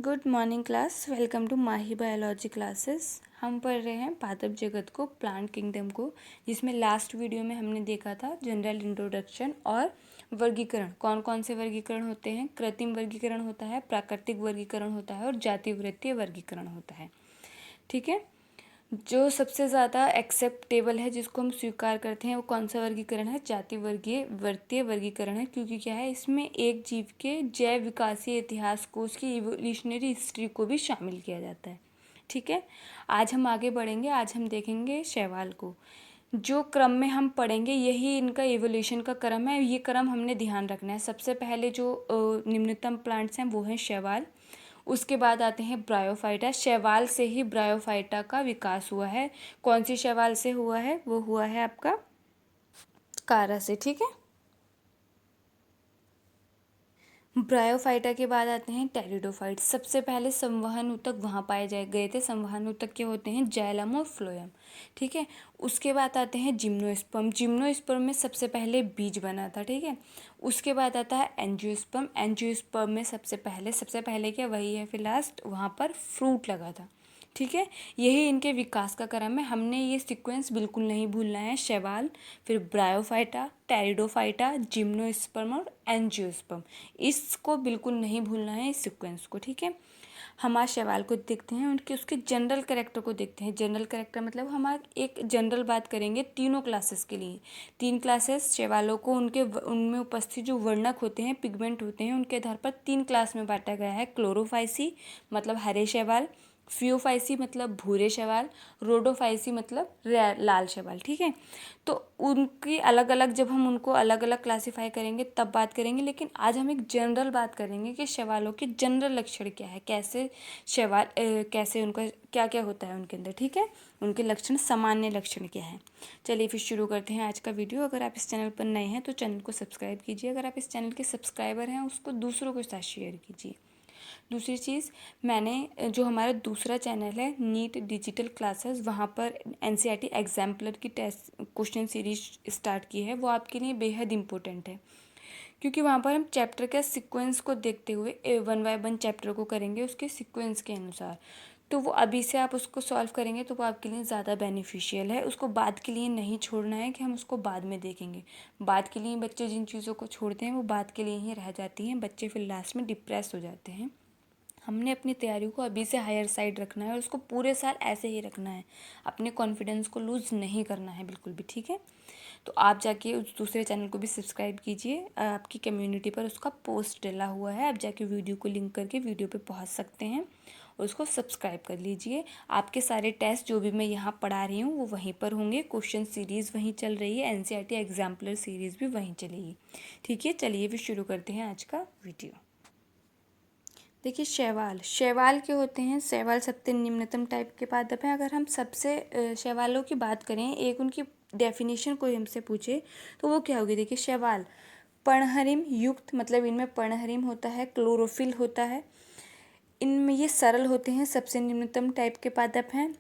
Good morning class. Welcome to Mahi biology classes. हम पढ़ रहे हैं पादप जगत को, प्लांट किंगडम को, जिसमें लास्ट वीडियो में हमने देखा था जनरल इंट्रोडक्शन और वर्गीकरण। कौन कौन से वर्गीकरण होते हैं? कृत्रिम वर्गीकरण होता है, प्राकृतिक वर्गीकरण होता है और जातिवृत्तीय वर्गीकरण होता है। ठीक है। जो सबसे ज़्यादा एक्सेप्टेबल है, जिसको हम स्वीकार करते हैं, वो कौन सा वर्गीकरण है? जाति वर्गीय वर्तीय वर्गीकरण है। क्योंकि क्या है, इसमें एक जीव के जैव विकासीय इतिहास को, उसकी इवोल्यूशनरी हिस्ट्री को भी शामिल किया जाता है। ठीक है। आज हम आगे बढ़ेंगे। आज हम देखेंगे शैवाल को। जो क्रम में हम पढ़ेंगे यही इनका इवोल्यूशन का क्रम है। ये क्रम हमने ध्यान रखना है। सबसे पहले जो निम्नतम प्लांट्स हैं वो हैं शैवाल। उसके बाद आते हैं ब्रायोफाइटा। शैवाल से ही ब्रायोफाइटा का विकास हुआ है। कौन सी शैवाल से हुआ है? वो हुआ है आपका कारा से। ठीक है। ब्रायोफाइटा के बाद आते हैं टेरिडोफाइट। सबसे पहले संवहन ऊतक वहाँ पाए गए थे। संवहन ऊतक के होते हैं जाइलम और फ्लोएम। ठीक है। उसके बाद आते हैं जिम्नोस्पर्म। जिम्नोस्पर्म में सबसे पहले बीज बना था। ठीक है। उसके बाद आता है एंजियोस्पर्म। एंजियोस्पर्म में सबसे पहले क्या, वही है फिर लास्ट, वहाँ पर फ्रूट लगा था। ठीक है। यही इनके विकास का क्रम है। हमने ये सीक्वेंस बिल्कुल नहीं भूलना है। शैवाल, फिर ब्रायोफाइटा, टेरिडोफाइटा, जिम्नोस्पर्म और एंजियोस्पर्म, इसको बिल्कुल नहीं भूलना है, इस सीक्वेंस को। ठीक है। हमारे शैवाल को देखते हैं, उनके उसके जनरल कैरेक्टर को देखते हैं। जनरल कैरेक्टर मतलब हम एक जनरल बात करेंगे तीनों क्लासेस के लिए। 3 क्लासेस शैवालों को उनमें उपस्थित जो वर्णक होते हैं, पिगमेंट होते हैं, उनके आधार पर 3 क्लास में बांटा गया है। क्लोरोफाइसी मतलब हरे शैवाल, फियोफाइसी मतलब भूरे शैवाल, रोडोफाइसी मतलब लाल शैवाल। ठीक है। तो उनकी अलग अलग, जब हम उनको अलग अलग क्लासीफाई करेंगे तब बात करेंगे, लेकिन आज हम एक जनरल बात करेंगे कि शैवालों के जनरल लक्षण क्या है, कैसे शैवाल कैसे उनका क्या क्या होता है उनके अंदर। ठीक है। उनके लक्षण, सामान्य लक्षण क्या है। चलिए फिर शुरू करते हैं आज का वीडियो। अगर आप इस चैनल पर नए हैं तो चैनल को सब्सक्राइब कीजिए। अगर आप इस चैनल के सब्सक्राइबर हैं उसको दूसरों के साथ शेयर कीजिए। दूसरी चीज़, मैंने जो हमारा दूसरा चैनल है नीट डिजिटल क्लासेस, वहाँ पर एनसीईआरटी एग्जाम्पलर की टेस्ट क्वेश्चन सीरीज स्टार्ट की है। वो आपके लिए बेहद इम्पोर्टेंट है, क्योंकि वहाँ पर हम चैप्टर के सीक्वेंस को देखते हुए 1 बाय 1 चैप्टर को करेंगे उसके सीक्वेंस के अनुसार। तो वो अभी से आप उसको सॉल्व करेंगे तो वो आपके लिए ज़्यादा बेनिफिशियल है। उसको बाद के लिए नहीं छोड़ना है कि हम उसको बाद में देखेंगे। बाद के लिए बच्चे जिन चीज़ों को छोड़ते हैं वो बाद के लिए ही रह जाती हैं। बच्चे फिर लास्ट में डिप्रेस हो जाते हैं। हमने अपनी तैयारी को अभी से हायर साइड रखना है और उसको पूरे साल ऐसे ही रखना है। अपने कॉन्फिडेंस को लूज़ नहीं करना है बिल्कुल भी। ठीक है। तो आप जाके उस दूसरे चैनल को भी सब्सक्राइब कीजिए। आपकी कम्युनिटी पर उसका पोस्ट डला हुआ है, आप जाके वीडियो को लिंक करके वीडियो पे पहुंच सकते हैं और उसको सब्सक्राइब कर लीजिए। आपके सारे टेस्ट जो भी मैं यहाँ पढ़ा रही हूँ वो वहीं पर होंगे। क्वेश्चन सीरीज़ वहीं चल रही है। एनसीईआरटी एग्जाम्पलर सीरीज़ भी वहीं चलेगी। ठीक है। चलिए फिर शुरू करते हैं आज का वीडियो। देखिए, शैवाल के होते हैं। शैवाल सबसे निम्नतम टाइप के पादप हैं। अगर हम सबसे शैवालों की बात करें, एक उनकी डेफिनेशन कोई हमसे पूछे तो वो क्या होगी? देखिए, शैवाल पर्णहरिम युक्त, मतलब इनमें पर्णहरिम होता है, क्लोरोफिल होता है, इनमें ये सरल होते हैं, सबसे निम्नतम टाइप के पादप हैं।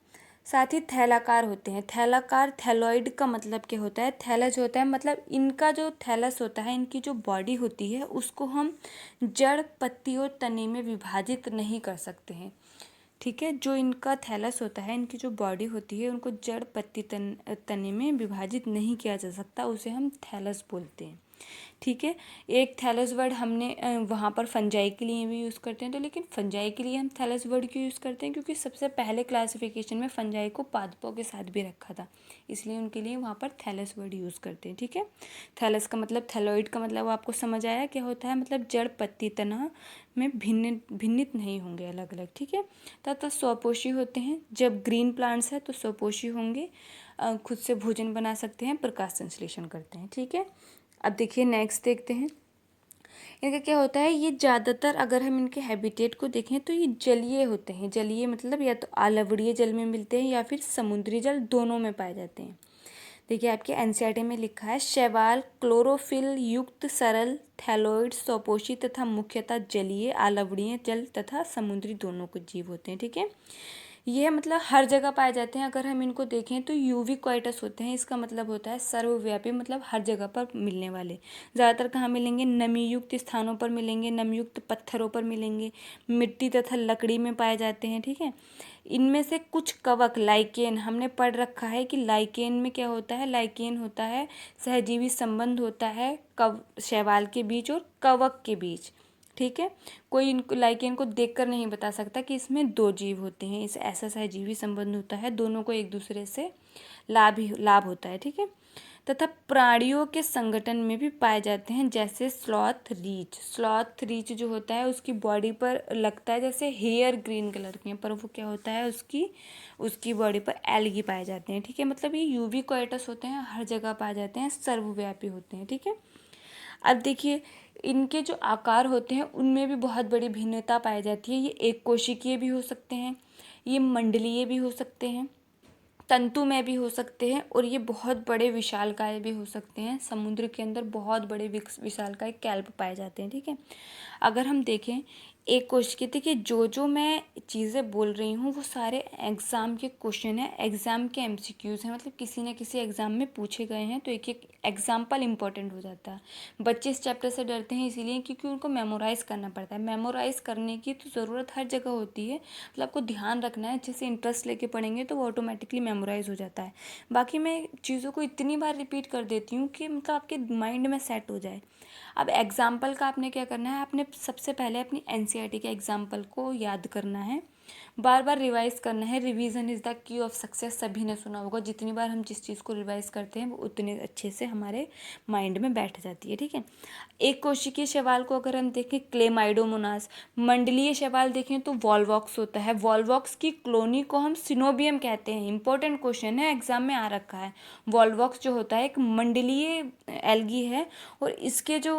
साथ ही थैलाकार होते हैं। थैलाकार, थैलॉइड का मतलब क्या होता है? थैलस होता है, मतलब इनका जो थैलस होता है, इनकी जो बॉडी होती है उसको हम जड़, पत्ती और तने में विभाजित नहीं कर सकते हैं। ठीक है। जो इनका थैलस होता है, इनकी जो बॉडी होती है, उनको जड़, पत्ती, तने में विभाजित नहीं किया जा सकता, उसे हम थैलस बोलते हैं। ठीक है। एक थैलस वर्ड हमने वहाँ पर फंजाई के लिए भी यूज़ करते हैं। तो लेकिन फंजाई के लिए हम थैलस वर्ड क्यों यूज़ करते हैं? क्योंकि सबसे पहले क्लासिफिकेशन में फंजाई को पादपों के साथ भी रखा था, इसलिए उनके लिए वहाँ पर थैलस वर्ड यूज़ करते हैं। ठीक है। थैलस का मतलब, थैलॉइड का मतलब आपको समझ आया क्या होता है? मतलब जड़, पत्ती, तना में भिन्नित नहीं होंगे, अलग अलग। ठीक है। तथा स्वपोषी होते हैं। जब ग्रीन प्लांट्स है तो स्वपोषी होंगे, खुद से भोजन बना सकते हैं, प्रकाश संश्लेषण करते हैं। ठीक है। अब देखिए नेक्स्ट देखते हैं इनका क्या होता है। ये ज़्यादातर, अगर हम इनके हैबिटेट को देखें तो ये जलीय होते हैं। जलीय मतलब या तो आलवड़ीय जल में मिलते हैं या फिर समुद्री जल, दोनों में पाए जाते हैं। देखिए आपके एनसीईआरटी में लिखा है, शैवाल क्लोरोफिल युक्त सरल थैलोइड स्वपोषी तथा मुख्यतः जलीय, आलवणीय जल तथा समुद्री दोनों को जीव होते हैं। ठीक है। ये मतलब हर जगह पाए जाते हैं। अगर हम इनको देखें तो यूवी क्वाइटस होते हैं, इसका मतलब होता है सर्वव्यापी, मतलब हर जगह पर मिलने वाले। ज़्यादातर कहाँ मिलेंगे? नमी युक्त स्थानों पर मिलेंगे, नमी युक्त पत्थरों पर मिलेंगे, मिट्टी तथा लकड़ी में पाए जाते हैं, ठीक है। इनमें से कुछ कवक, लाइकेन, हमने पढ़ रखा है कि लाइकेन में क्या होता है? लाइकेन होता है सहजीवी संबंध होता है शैवाल के बीच और कवक के बीच, ठीक है। कोई इनको लाइकेन को देखकर नहीं बता सकता कि इसमें दो जीव होते हैं, इस ऐसा सहजीवी संबंध होता है, दोनों को एक दूसरे से लाभ होता है, ठीक है। तथा प्राणियों के संगठन में भी पाए जाते हैं, जैसे स्लॉथ रीच जो होता है उसकी बॉडी पर लगता है जैसे हेयर ग्रीन कलर के हैं, पर वो क्या होता है, उसकी बॉडी पर एल्गी पाए जाते हैं, ठीक है। मतलब ये यूवी कोएटस होते हैं, हर जगह पाए जाते हैं, सर्वव्यापी होते हैं, ठीक है। अब देखिए इनके जो आकार होते हैं उनमें भी बहुत बड़ी भिन्नता पाई जाती है। ये एक कोशिकीय भी हो सकते हैं, ये मंडलीय भी हो सकते हैं, तंतुमय भी हो सकते हैं, और ये बहुत बड़े विशालकाय भी हो सकते हैं। समुद्र के अंदर बहुत बड़े विशालकाय कैल्प पाए जाते हैं, ठीक है। अगर हम देखें एक क्वेश्चन, देखिए जो मैं चीज़ें बोल रही हूँ वो सारे एग्ज़ाम के क्वेश्चन हैं, एग्ज़ाम के एमसीक्यूज़ हैं, मतलब किसी न किसी एग्ज़ाम में पूछे गए हैं, तो एक एक एग्जाम्पल इंपॉर्टेंट हो जाता है। बच्चे इस चैप्टर से डरते हैं इसीलिए क्योंकि उनको मेमोराइज़ करना पड़ता है। मेमोराइज़ करने की तो ज़रूरत हर जगह होती है, मतलब आपको ध्यान रखना है, जैसे इंटरेस्ट लेके पढ़ेंगे तो वो ऑटोमेटिकली मेमोराइज़ हो जाता है। बाकी मैं चीज़ों को इतनी बार रिपीट कर देती हूँ कि मतलब आपके माइंड में सेट हो जाए। अब एग्जाम्पल का आपने क्या करना है, आपने सबसे पहले अपनी एनसीईआरटी के एग्जाम्पल को याद करना है, बार बार रिवाइज करना है। Revision is the key of success, सभी ने सुना होगा। जितनी बार हम जिस चीज़ को रिवाइज करते हैं वो उतने अच्छे से हमारे माइंड में बैठ जाती है, ठीक है। एक कोशिकीय शैवाल को अगर हम देखें क्लेमाइडोमोनास, मंडलीय शैवाल देखें तो वॉलवॉक्स होता है। वॉलवॉक्स की कॉलोनी को हम सिनोबियम कहते हैं। इंपॉर्टेंट क्वेश्चन है, एग्जाम में आ रखा है। वॉलवॉक्स जो होता है एक मंडलीय एल्गी है और इसके जो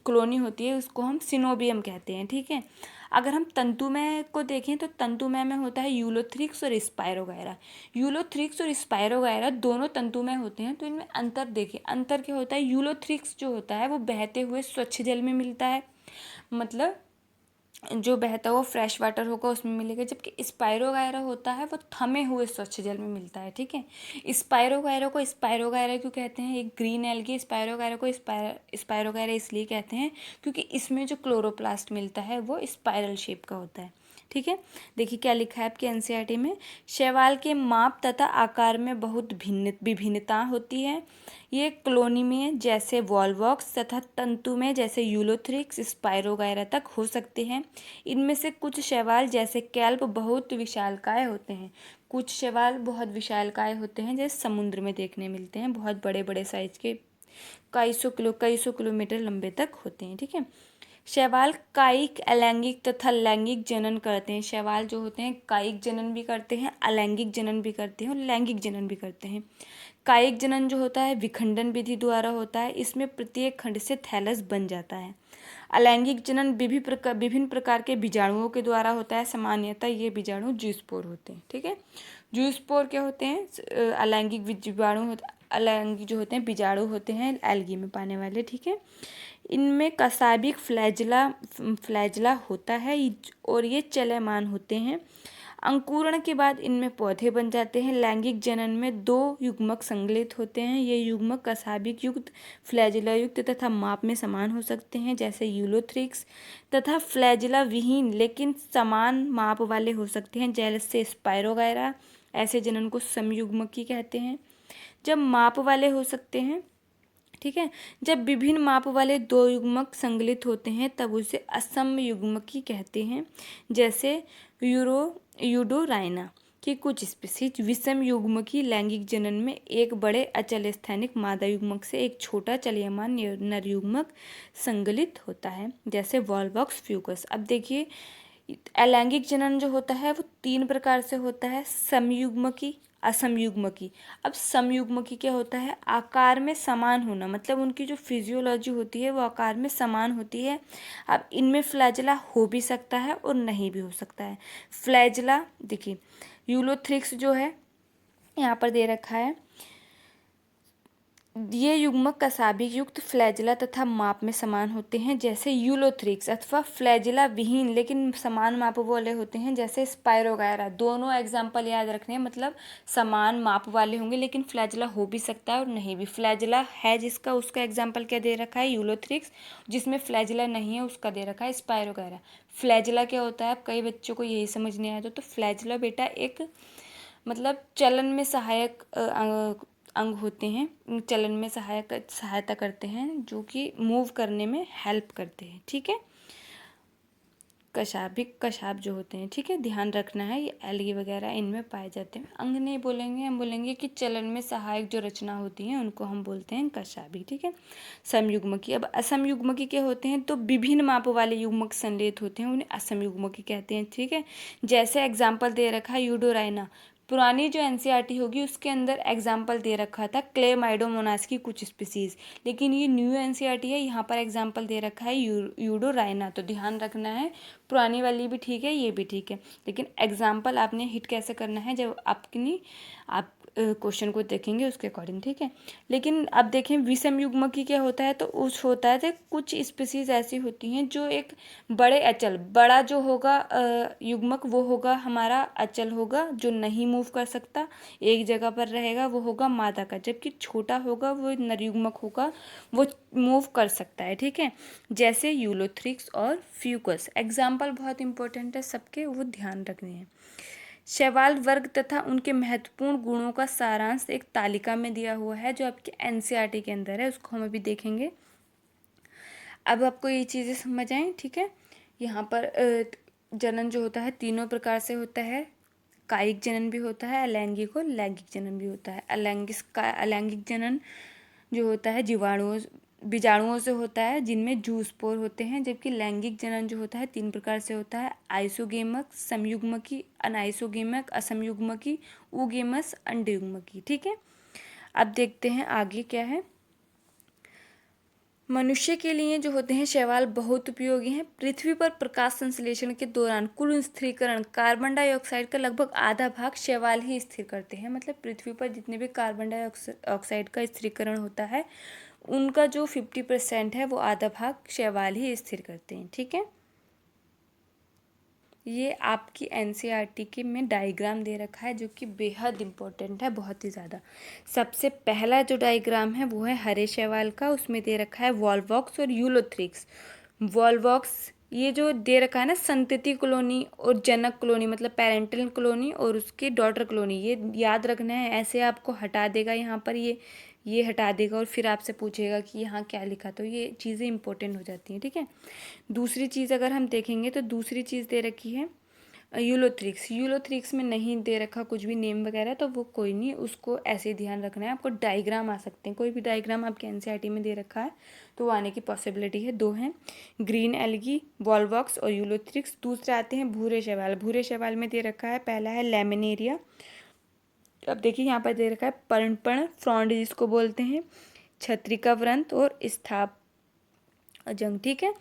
कॉलोनी होती है उसको हम सिनोबियम कहते हैं, ठीक है। अगर हम तंतुमय को देखें तो तंतुमय में होता है यूलोथ्रिक्स और स्पायरोगायरा। यूलोथ्रिक्स और स्पायरोगायरा दोनों तंतुमय होते हैं, तो इनमें अंतर देखिए। अंतर क्या होता है? यूलोथ्रिक्स जो होता है वो बहते हुए स्वच्छ जल में मिलता है, मतलब जो बहता हुआ फ्रेश वाटर होगा उसमें मिलेगा, जबकि स्पायरोगायरा होता है वो थमे हुए स्वच्छ जल में मिलता है, ठीक है। स्पायरोगायरा को स्पायरोगायरा क्यों कहते हैं? एक ग्रीन एल्गी स्पायरोगायरा को स्पायरोगायरा इसलिए कहते हैं क्योंकि इसमें जो क्लोरोप्लास्ट मिलता है वो स्पायरल शेप का होता है, ठीक है। देखिए क्या लिखा है आपके एनसीईआरटी में, शैवाल के माप तथा आकार में बहुत विभिन्नता होती है। ये कॉलोनी में जैसे वॉलवॉक्स तथा तंतु में जैसे यूलोथ्रिक्स स्पायरोगायरा तक हो सकते हैं। इनमें से कुछ शैवाल जैसे कैल्प बहुत विशालकाय होते हैं। कुछ शैवाल बहुत विशालकाय होते हैं, जैसे समुद्र में देखने मिलते हैं, बहुत बड़े बड़े साइज के, कई सौ किलोमीटर लंबे तक होते हैं, ठीक है। शैवाल कायिक, अलैंगिक तथा लैंगिक जनन करते हैं। शैवाल जो होते हैं कायिक जनन भी करते हैं, अलैंगिक जनन भी करते हैं और लैंगिक जनन भी करते हैं। कायिक जनन जो होता है विखंडन विधि द्वारा होता है, इसमें प्रत्येक खंड से थैलस बन जाता है। अलैंगिक जनन विभिन्न प्रकार के बीजाणुओं के द्वारा होता है। सामान्यतः ये बीजाणु जूस्पोर होते हैं, ठीक है। जूस्पोर क्या होते हैं? अलैंगिक जीवाणु अलैंगिक जो होते हैं बीजाणु होते हैं एल्गी में पाने वाले, ठीक है। इनमें कसाबिक फ्लैजला होता है और ये चलयमान होते हैं। अंकुरण के बाद इनमें पौधे बन जाते हैं। लैंगिक जनन में दो युग्मक संकलित होते हैं। ये युग्मक कसाबिक युक्त, फ्लैजिला युक्त तथा माप में समान हो सकते हैं, जैसे यूलोथ्रिक्स, तथा फ्लैजिला विहीन लेकिन समान माप वाले हो सकते हैं, जैसे स्पायरोगायरा। ऐसे जनन को समयुग्मकी कहते हैं। जब माप वाले हो सकते हैं, ठीक है, जब विभिन्न माप वाले दो युग्मक संकलित होते हैं तब उसे असमयुग्मकी कहते हैं, जैसे यूडोराइना की कुछ स्पीसीज। विषम युग्मकी लैंगिक जनन में एक बड़े अचल स्थानिक मादा युग्मक से एक छोटा चलयमान नर युग्मक संकलित होता है, जैसे वॉलवॉक्स फ्यूकस। अब देखिए अलैंगिक जनन जो होता है वो तीन प्रकार से होता है, समयुग्मकी, असमयुग्मकी। अब समयुग्मकी क्या होता है? आकार में समान होना, मतलब उनकी जो फिजियोलॉजी होती है वो आकार में समान होती है। अब इनमें फ्लैजला हो भी सकता है और नहीं भी हो सकता है। फ्लैजला देखिए, यूलोथ्रिक्स जो है यहाँ पर दे रखा है, ये युग्मक कशाभिक युक्त फ्लैजिला तथा माप में समान होते हैं जैसे यूलोथ्रिक्स, अथवा फ्लैजिला विहीन लेकिन समान माप वाले होते हैं जैसे स्पायरोगायरा। दोनों एग्जाम्पल याद रखने हैं, मतलब समान माप वाले होंगे लेकिन फ्लैजिला हो भी सकता है और नहीं भी। फ्लैजिला है जिसका, उसका एग्जाम्पल क्या दे रखा है, यूलोथ्रिक्स। जिसमें फ्लैजिला नहीं है उसका दे रखा है स्पायरोगायरा। फ्लैजिला क्या होता है, अब कई बच्चों को यही समझ नहीं आया तो फ्लैजिला बेटा एक मतलब चलन में सहायक अंग होते हैं, चलन में सहायता करते हैं, जो कि मूव करने में हेल्प करते हैं। ठीक है, कशाभिक कशाभ जो होते हैं, ठीक है, ध्यान रखना है, ये एलगी वगैरह इनमें पाए जाते हैं। अंग नहीं बोलेंगे, हम बोलेंगे कि चलन में सहायक जो रचना होती है उनको हम बोलते हैं कशाभिक। ठीक है, समयुग्मकी। अब असमयुग्मकी के होते हैं तो विभिन्न माप वाले युग्मक संलेत होते हैं, उन्हें असमयुग्मकी कहते हैं। ठीक है, जैसे एग्जाम्पल दे रखा है यूडोराइना। पुरानी जो एनसीईआरटी होगी उसके अंदर एग्जाम्पल दे रखा था क्लेमाइडोमोनास की कुछ स्पीसीज, लेकिन ये न्यू एनसीईआरटी है, यहाँ पर एग्जाम्पल दे रखा है यूडोराइना। तो ध्यान रखना है, पुरानी वाली भी ठीक है, ये भी ठीक है, लेकिन एग्जाम्पल आपने हिट कैसे करना है जब आप क्वेश्चन को देखेंगे उसके अकॉर्डिंग। ठीक है, लेकिन अब देखें विषम युग्मकी क्या होता है, तो उस होता है तो कुछ स्पीसीज ऐसी होती हैं जो एक बड़े अचल, बड़ा जो होगा युग्मक वो होगा हमारा अचल होगा, जो नहीं मूव कर सकता, एक जगह पर रहेगा, वो होगा मादा का। जबकि छोटा होगा वो नर युग्मक होगा, वो मूव कर सकता है। ठीक है, जैसे यूलोथ्रिक्स और फ्यूकस। एग्जाम्पल बहुत इंपॉर्टेंट है सबके, वो ध्यान रखने हैं। शैवाल वर्ग तथा उनके महत्वपूर्ण गुणों का सारांश एक तालिका में दिया हुआ है जो आपके एनसीईआरटी के अंदर है, उसको हम अभी देखेंगे। अब आपको ये चीज़ें समझ आएँ। ठीक है, यहाँ पर जनन जो होता है तीनों प्रकार से होता है। कायिक जनन भी होता है, अलैंगिक और लैंगिक जनन भी होता है। अलैंगिक जनन जो होता है बीजाणुओं से होता है जिनमें जूस्पोर होते हैं, जबकि लैंगिक जनन जो होता है 3 प्रकार से होता है। आइसोगेमक, समयुग्मकी, अनाइसोगेमक, असमयुग्मकी, उगेमस, अंडयुग्मकी। ठीक है, अब देखते हैं आगे क्या है। मनुष्य के लिए जो होते हैं शैवाल बहुत उपयोगी हैं। पृथ्वी पर प्रकाश संश्लेषण के दौरान कुल स्थिरीकरण कार्बन डाइऑक्साइड का लगभग आधा भाग शैवाल ही स्थिर करते हैं। मतलब पृथ्वी पर जितने भी कार्बन डाइऑक्साइड का स्थिरीकरण होता है उनका जो 50% है वो आधा भाग शैवाल ही स्थिर करते हैं। ठीक है, ये आपकी एनसीईआरटी के में डायग्राम दे रखा है जो कि बेहद इम्पोर्टेंट है, बहुत ही ज़्यादा। सबसे पहला जो डायग्राम है वो है हरे शैवाल का, उसमें दे रखा है वॉल्वॉक्स और यूलोथ्रिक्स। वॉल्वॉक्स ये जो दे रखा है ना, संतति कॉलोनी और जनक कॉलोनी, मतलब पेरेंटल कॉलोनी और उसकी डॉटर कॉलोनी, ये याद रखना है। ऐसे आपको हटा देगा यहाँ पर, ये हटा देगा और फिर आपसे पूछेगा कि यहाँ क्या लिखा, तो ये चीज़ें इंपॉर्टेंट हो जाती हैं। ठीक है, दूसरी चीज़ अगर हम देखेंगे तो दूसरी चीज़ दे रखी है यूलोथ्रिक्स में नहीं दे रखा कुछ भी नेम वगैरह, तो वो कोई नहीं, उसको ऐसे ही ध्यान रखना है। आपको डायग्राम आ सकते हैं, कोई भी डायग्राम आपके एनसीईआरटी में दे रखा है तो वो आने की पॉसिबिलिटी है। 2 हैं, ग्रीन एल्गी, वॉल्वॉक्स और यूलोथ्रिक्स। दूसरे आते हैं भूरे शैवाल। भूरे शैवाल में दे रखा है, पहला है लैमिनेरिया। अब देखिए यहाँ पर दे रखा है पर्णपर्ण फ्रॉन्ड जिसको बोलते हैं, छत्रिका व्रंत और स्थाप जंग। ठीक है,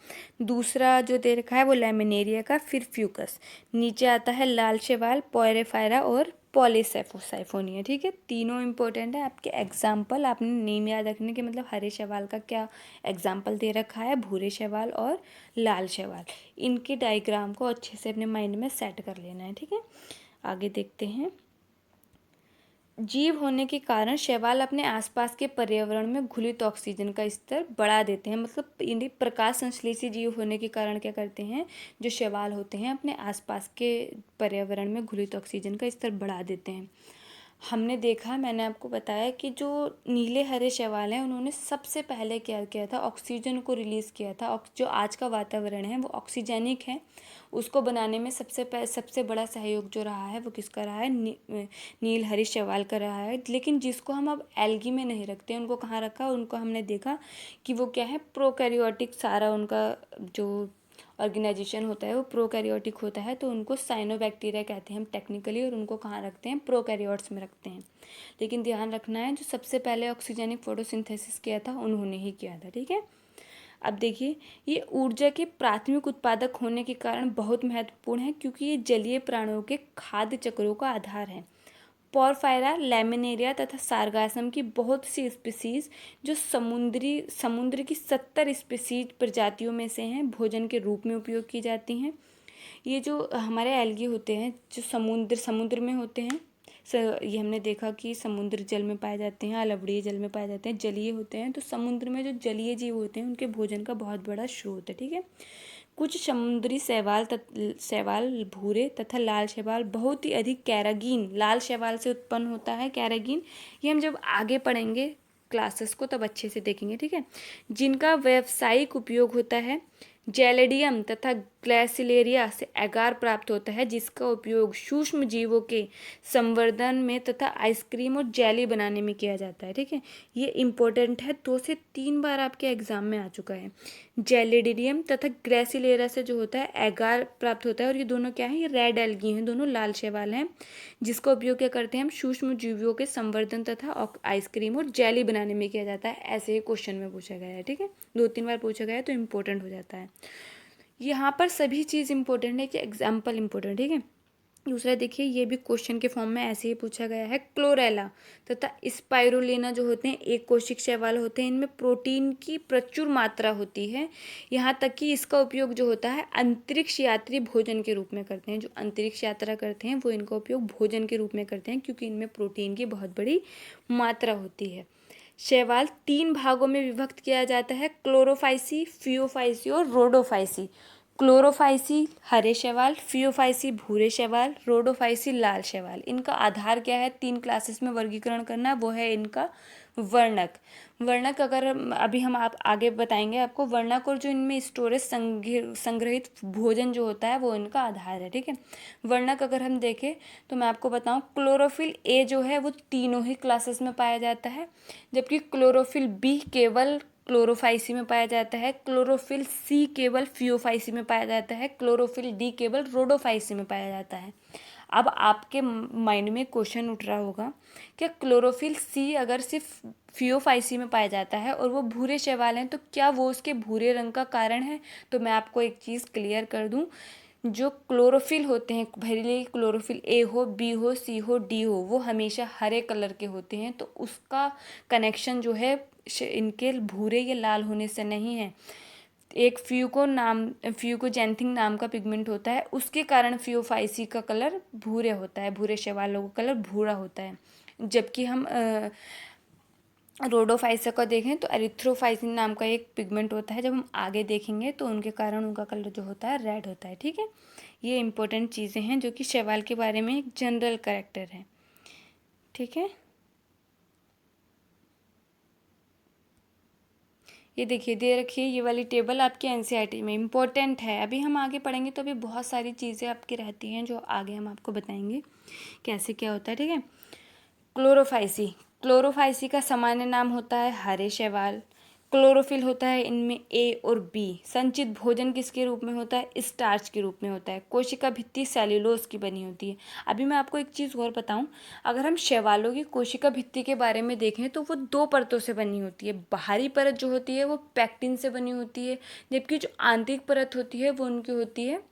दूसरा जो दे रखा है वो लैमिनेरिया का, फिर फ्यूकस। नीचे आता है लाल शैवाल, पोएरेफायरा और पॉलीसाइफोनिया। ठीक है, तीनों इंपॉर्टेंट है आपके एग्जाम्पल, आपने नेम याद रखने के, मतलब हरे शैवाल का क्या एग्जाम्पल दे रखा है, भूरे शैवाल और लाल शैवाल। इनके डायग्राम को अच्छे से अपने माइंड में सेट कर लेना है। ठीक है, आगे देखते हैं। जीव होने के कारण शैवाल अपने आसपास के पर्यावरण में घुलित ऑक्सीजन का स्तर बढ़ा देते हैं। मतलब इन्हें प्रकाश संश्लेषी जीव होने के कारण क्या करते हैं, जो शैवाल होते हैं अपने आसपास के पर्यावरण में घुलित ऑक्सीजन का स्तर बढ़ा देते हैं। हमने देखा, मैंने आपको बताया कि जो नीले हरे शैवाल हैं उन्होंने सबसे पहले क्या किया था, ऑक्सीजन को रिलीज़ किया था। जो आज का वातावरण है वो ऑक्सीजनिक है, उसको बनाने में सबसे बड़ा सहयोग जो रहा है वो किसका रहा है, नील हरी शैवाल का रहा है। लेकिन जिसको हम अब एल्गी में नहीं रखते, उनको कहाँ रखा, उनको हमने देखा कि वो क्या है, प्रोकैरियोटिक, सारा उनका जो ऑर्गेनाइजेशन होता है वो प्रोकैरियोटिक होता है, तो उनको साइनोबैक्टीरिया कहते हैं हम टेक्निकली, और उनको कहाँ रखते हैं, प्रोकैरियोट्स में रखते हैं। लेकिन ध्यान रखना है, जो सबसे पहले ऑक्सीजनिक फोटोसिंथेसिस किया था उन्होंने ही किया था। ठीक है, अब देखिए, ये ऊर्जा के प्राथमिक उत्पादक होने के कारण बहुत महत्वपूर्ण है, क्योंकि ये जलीय प्राणियों के खाद्य चक्रों का आधार है। पोरफायरा, लैमिनेरिया तथा सारगासम की बहुत सी स्पीसीज जो समुद्र की 70 स्पीसीज प्रजातियों में से हैं, भोजन के रूप में उपयोग की जाती हैं। ये जो हमारे एल्गी होते हैं जो समुद्र में होते हैं, ये हमने देखा कि समुद्र जल में पाए जाते हैं, लवणीय जल में पाए जाते हैं, जलीय होते हैं। तो समुद्र में जो जलीय जीव होते हैं उनके भोजन का बहुत बड़ा स्रोत है। ठीक है। कुछ समुद्री शैवाल भूरे तथा लाल शैवाल बहुत ही अधिक कैरागीन, लाल शैवाल से उत्पन्न होता है कैरागीन। ये हम जब आगे पढ़ेंगे क्लासेस को तब अच्छे से देखेंगे। ठीक है। जिनका व्यावसायिक उपयोग होता है। जेलेडियम तथा ग्लैसिलेरिया से एगार प्राप्त होता है, जिसका उपयोग सूक्ष्म जीवों के संवर्धन में तथा आइसक्रीम और जेली बनाने में किया जाता है। ठीक है। ये इम्पोर्टेंट है, 2 से 3 बार आपके एग्जाम में आ चुका है। जेलेडियम तथा ग्लैसिलेरिया से जो होता है एगार प्राप्त होता है, और ये दोनों क्या है, ये रेड एल्गी हैं, दोनों लाल शैवाल हैं, जिसका उपयोग क्या करते हैं हम, सूक्ष्म जीवों के संवर्धन तथा आइसक्रीम और जेली बनाने में किया जाता है। ऐसे ही क्वेश्चन में पूछा गया है। ठीक है। 2-3 बार पूछा गया है तो इम्पोर्टेंट हो जाता है। यहाँ पर सभी चीज़ इंपॉर्टेंट है कि एग्जाम्पल इंपॉर्टेंट। ठीक है। दूसरा देखिए, ये भी क्वेश्चन के फॉर्म में ऐसे ही पूछा गया है। क्लोरेला तथा स्पाइरुलिना जो होते हैं एक कोशिक शैवाल होते हैं, इनमें प्रोटीन की प्रचुर मात्रा होती है। यहाँ तक कि इसका उपयोग जो होता है अंतरिक्ष यात्री भोजन के रूप में करते हैं। जो अंतरिक्ष यात्रा करते हैं वो इनका उपयोग भोजन के रूप में करते हैं, क्योंकि इनमें प्रोटीन की बहुत बड़ी मात्रा होती है। शैवाल 3 भागों में विभक्त किया जाता है, क्लोरोफाइसी, फियोफाइसी और रोडोफाइसी। क्लोरोफाइसी हरे शैवाल, फियोफाइसी भूरे शैवाल, रोडोफाइसी लाल शैवाल। इनका आधार क्या है 3 क्लासेस में वर्गीकरण करना, वो है इनका वर्णक। वर्णक अगर अभी हम आप आगे बताएंगे आपको, वर्णक और जो इनमें स्टोरेज संग्रहित भोजन जो होता है वो इनका आधार है। ठीक है। वर्णक अगर हम देखें तो मैं आपको बताऊं, क्लोरोफिल ए जो है वो तीनों ही क्लासेस में पाया जाता है, जबकि क्लोरोफिल बी केवल क्लोरोफाइसी में पाया जाता है, क्लोरोफिल सी केवल फियोफाइसी में पाया जाता है, क्लोरोफिल डी केवल रोडोफाइसी में पाया जाता है। अब आपके माइंड में क्वेश्चन उठ रहा होगा कि क्लोरोफिल सी अगर सिर्फ फियोफाइसी में पाया जाता है और वो भूरे शैवाल हैं, तो क्या वो उसके भूरे रंग का कारण है? तो मैं आपको एक चीज़ क्लियर कर दूं, जो क्लोरोफिल होते हैं, भले क्लोरोफिल ए हो, बी हो, सी हो, डी हो, वो हमेशा हरे कलर के होते हैं। तो उसका कनेक्शन जो है इनके भूरे या लाल होने से नहीं है। एक फ्यूकोजेंथिन नाम का पिगमेंट होता है, उसके कारण फियोफाइसी का कलर भूरे होता है, भूरे शैवालों का कलर भूरा होता है। जबकि हम रोडोफाइसा का देखें तो एरिथ्रोफाइसिन नाम का एक पिगमेंट होता है, जब हम आगे देखेंगे तो उनके कारण उनका कलर जो होता है रेड होता है। ठीक है। ये इंपॉर्टेंट चीज़ें हैं जो कि शैवाल के बारे में एक जनरल कैरेक्टर है। ठीक है। ये देखिए दे रखिए, ये वाली टेबल आपके एनसीईआरटी में इम्पोर्टेंट है। अभी हम आगे पढ़ेंगे तो अभी बहुत सारी चीज़ें आपकी रहती हैं जो आगे हम आपको बताएंगे कैसे क्या होता है। ठीक है। क्लोरोफाइसी, क्लोरोफाइसी का सामान्य नाम होता है हरे शैवाल। क्लोरोफिल होता है इनमें ए और बी। संचित भोजन किसके रूप में होता है? स्टार्च के रूप में होता है। कोशिका भित्ति सेल्यूलोज की बनी होती है। अभी मैं आपको एक चीज़ और बताऊं, अगर हम शैवालों की कोशिका भित्ति के बारे में देखें तो वो 2 परतों से बनी होती है। बाहरी परत जो होती है वो पैक्टिन से बनी होती है, जबकि जो आंतरिक परत होती है वो उनकी होती है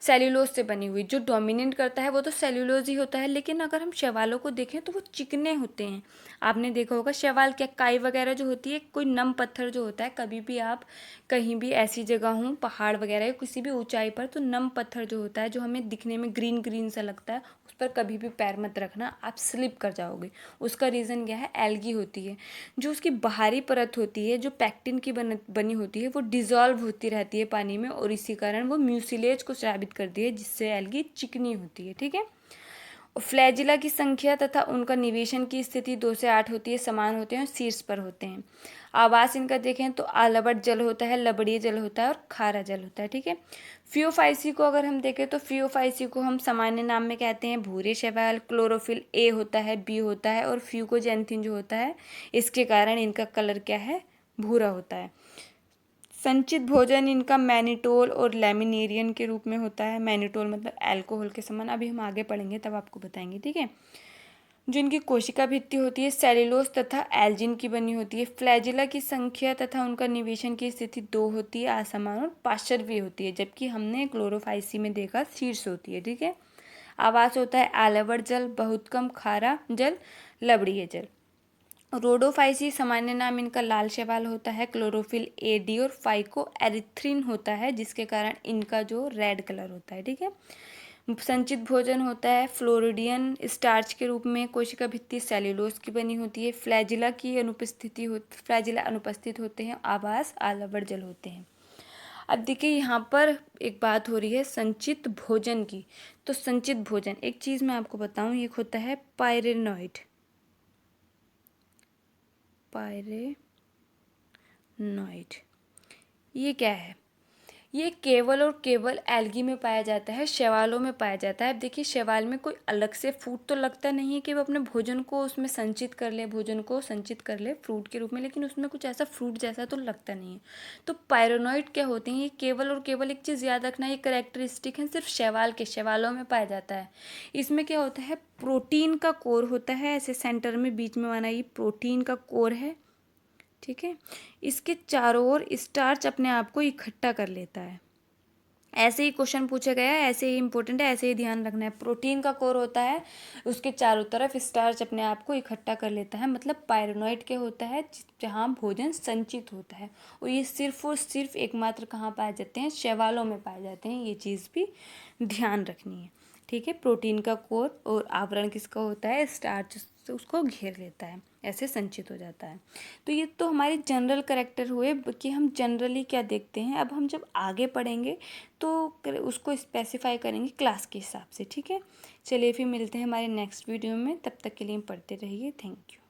सेल्यूलोज से बनी हुई। जो डोमिनेट करता है वो तो सेल्यूलोज ही होता है, लेकिन अगर हम शैवालों को देखें तो वो चिकने होते हैं। आपने देखा होगा शैवाल क्या काई वगैरह जो होती है, कोई नम पत्थर जो होता है, कभी भी आप कहीं भी ऐसी जगह हो पहाड़ वगैरह या किसी भी ऊंचाई पर, तो नम पत्थर जो होता है जो हमें दिखने में ग्रीन ग्रीन सा लगता है, उस पर कभी भी पैर मत रखना, आप स्लिप कर जाओगे। उसका रीज़न क्या है? एल्गी होती है। जो उसकी बाहरी परत होती है जो पैक्टिन की बनी होती है वो डिजॉल्व होती रहती है पानी में, और इसी कारण वो म्यूसिलेज को स्रावित करती है, जिससे एल्गी चिकनी होती है। ठीक है। फ्लैजिला की संख्या तथा उनका निवेशन की स्थिति 2 से 8 होती है, समान होते हैं और शीर्ष पर होते हैं। आवास इनका देखें तो आलवट जल होता है, लबड़ीय जल होता है और खारा जल होता है। ठीक है। फियोफाइसी को अगर हम देखें तो फियोफाइसी को हम सामान्य नाम में कहते हैं भूरे शैवाल। क्लोरोफिल ए होता है, बी होता है, और फ्यूकोजेंथिन जो होता है इसके कारण इनका कलर क्या है? भूरा होता है। संचित भोजन इनका मैनिटोल और लैमिनेरियन के रूप में होता है। मैनिटोल मतलब अल्कोहल के समान, अभी हम आगे पढ़ेंगे तब आपको बताएंगे। ठीक है। जो इनकी कोशिका भित्ति होती है सेल्यूलोज तथा एल्जिन की बनी होती है। फ्लैजिला की संख्या तथा उनका निवेशन की स्थिति 2 होती है, असमान और पार्श्वीय होती है, जबकि हमने क्लोरोफाइसी में देखा शीर्ष होती है। ठीक है। आवास होता है आलवड़ जल, बहुत कम खारा जल, लवणीय जल। रोडोफाइसी सामान्य नाम इनका लाल शैवाल होता है। क्लोरोफिल ए, डी और फाइको एरिथ्रिन होता है, जिसके कारण इनका जो रेड कलर होता है। ठीक है। संचित भोजन होता है फ्लोरिडियन स्टार्च के रूप में। कोशिका भित्ति सेल्यूलोज की बनी होती है। फ्लैजिला अनुपस्थित होते हैं। आवास आलवड़ जल होते हैं। अब देखिए यहाँ पर एक बात हो रही है संचित भोजन की। तो संचित भोजन, एक चीज़ मैं आपको बताऊँ, ये होता है पायरेनॉइड। ये क्या है? ये केवल और केवल एल्गी में पाया जाता है, शैवालों में पाया जाता है। अब देखिए शैवाल में कोई अलग से फूड तो लगता नहीं है कि वो अपने भोजन को उसमें संचित कर ले, भोजन को संचित कर ले फ्रूट के रूप में, लेकिन उसमें कुछ ऐसा फ्रूट जैसा तो लगता नहीं है। तो पायरोनॉइड क्या होते हैं? ये केवल और केवल, एक चीज़ याद रखना, ये करेक्टरिस्टिक है सिर्फ शैवालों में पाया जाता है। इसमें क्या होता है? प्रोटीन का कोर होता है, ऐसे सेंटर में बीच में बना ये प्रोटीन का कोर है। ठीक है। इसके चारों ओर स्टार्च अपने आप को इकट्ठा कर लेता है। ऐसे ही क्वेश्चन पूछा गया है, ऐसे ही इंपॉर्टेंट है, ऐसे ही ध्यान रखना है। प्रोटीन का कोर होता है, उसके चारों तरफ स्टार्च अपने आप को इकट्ठा कर लेता है। मतलब पायरोनॉइड क्या होता है? जहाँ भोजन संचित होता है। और ये सिर्फ और सिर्फ एकमात्र कहाँ पाए जाते हैं? शैवालों में पाए जाते हैं। ये चीज़ भी ध्यान रखनी है। ठीक है। प्रोटीन का कोर और आवरण किसका होता है? स्टार्च से उसको घेर लेता है, ऐसे संचित हो जाता है। तो ये तो हमारे जनरल करेक्टर हुए कि हम जनरली क्या देखते हैं। अब हम जब आगे पढ़ेंगे तो उसको स्पेसिफाई करेंगे क्लास के हिसाब से। ठीक है। चलिए फिर मिलते हैं हमारे नेक्स्ट वीडियो में, तब तक के लिए पढ़ते रहिए। Thank you.